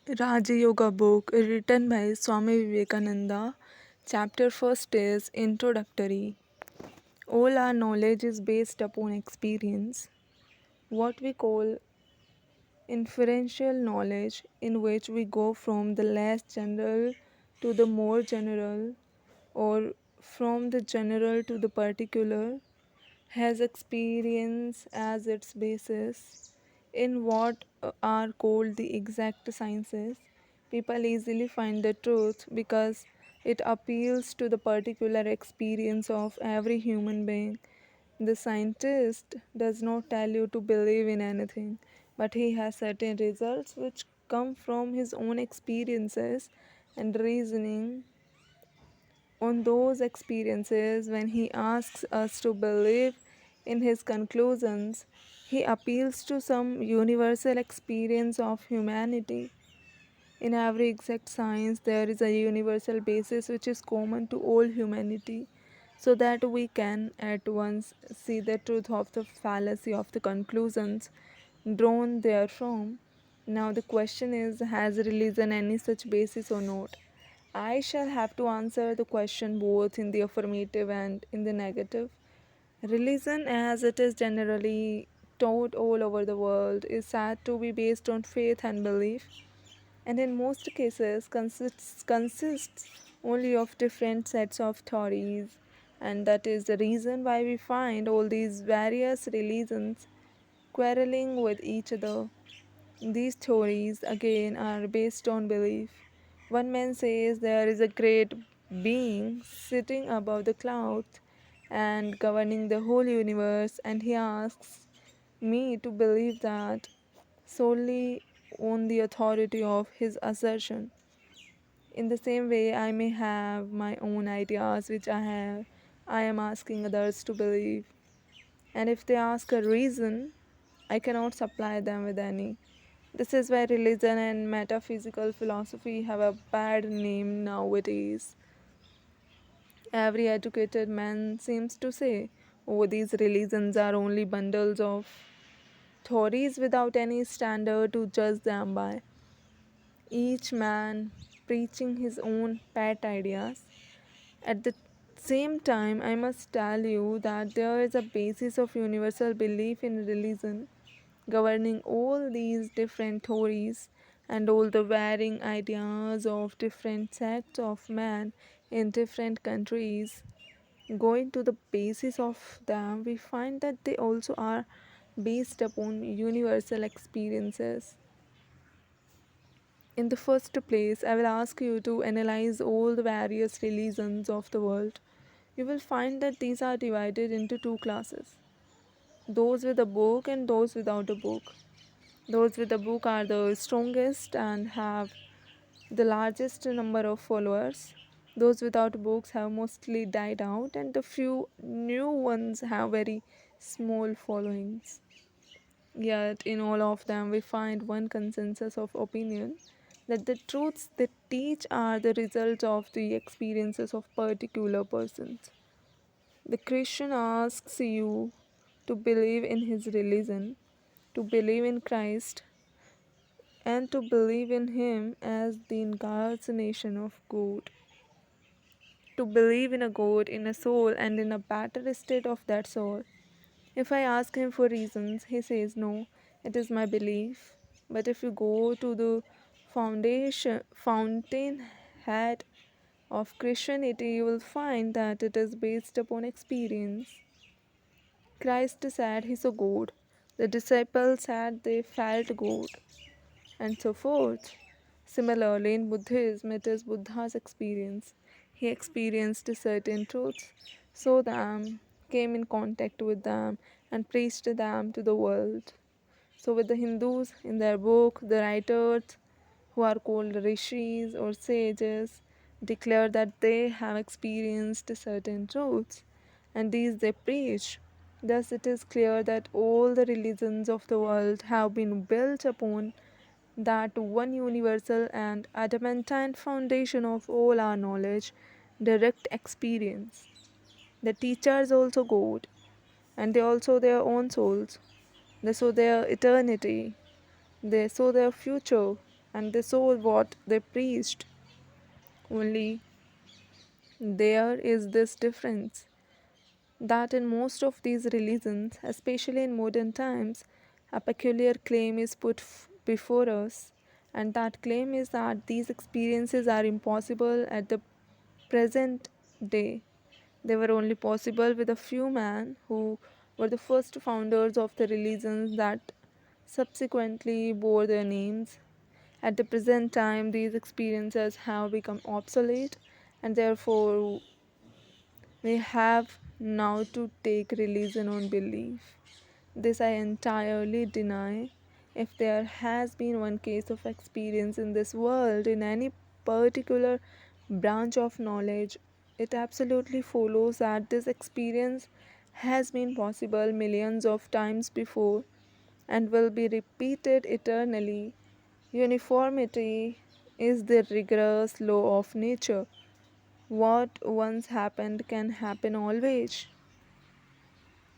Raja Yoga book written by Swami Vivekananda. Chapter first is introductory. All our knowledge is based upon experience. What we call inferential knowledge, in which we go from the less general to the more general, or from the general to the particular, has experience as its basis. In what are called the exact sciences, people easily find the truth because it appeals to the particular experience of every human being. The scientist does not tell you to believe in anything, but he has certain results which come from his own experiences and reasoning on those experiences. When he asks us to believe in his conclusions, he appeals to some universal experience of humanity. In every exact science, there is a universal basis which is common to all humanity, so that we can at once see the truth of the fallacy of the conclusions drawn therefrom. Now, the question is, has religion any such basis or not? I shall have to answer the question both in the affirmative and in the negative. Religion, as it is generally taught all over the world, is said to be based on faith and belief, and in most cases consists only of different sets of theories, and that is the reason why we find all these various religions quarreling with each other. These theories again are based on belief. One man says there is a great being sitting above the clouds and governing the whole universe, and he asks me to believe that solely on the authority of his assertion. In the same way, I may have my own ideas which I am asking others to believe. And if they ask a reason, I cannot supply them with any. This is why religion and metaphysical philosophy have a bad name nowadays. Every educated man seems to say, oh, these religions are only bundles of theories without any standard to judge them by. Each man preaching his own pet ideas. At the same time, I must tell you that there is a basis of universal belief in religion governing all these different theories and all the varying ideas of different sects of man in different countries. Going to the basis of them, we find that they also are based upon universal experiences. In the first place, I will ask you to analyze all the various religions of the world. You will find that these are divided into two classes: those with a book and those without a book. Those with a book are the strongest and have the largest number of followers. Those without books have mostly died out, and the few new ones have very small followings. Yet, in all of them, we find one consensus of opinion that the truths they teach are the result of the experiences of particular persons. The Christian asks you to believe in his religion, to believe in Christ, and to believe in him as the incarnation of God. To believe in a God, in a soul, and in a better state of that soul. If I ask him for reasons, he says, no, it is my belief. But if you go to the fountainhead of Christianity, you will find that it is based upon experience. Christ said he saw God. The disciples said they felt God, and so forth. Similarly, in Buddhism, it is Buddha's experience. He experienced certain truths, saw them, came in contact with them, and preached them to the world. So, with the Hindus, in their book, the writers, who are called rishis or sages, declare that they have experienced certain truths, and these they preach. Thus, it is clear that all the religions of the world have been built upon that one universal and adamantine foundation of all our knowledge, direct experience. The teachers also God, and they also their own souls. They saw their eternity, they saw their future. and they saw what they preached. Only there is this difference that in most of these religions, especially in modern times, a peculiar claim is put before us, and that claim is that these experiences are impossible at the present day. They were only possible with a few men who were the first founders of the religions that subsequently bore their names. At the present time, these experiences have become obsolete, and therefore we have now to take religion on belief. This I entirely deny. If there has been one case of experience in this world in any particular branch of knowledge, it absolutely follows that this experience has been possible millions of times before and will be repeated eternally. Uniformity is the rigorous law of nature. What once happened can happen always.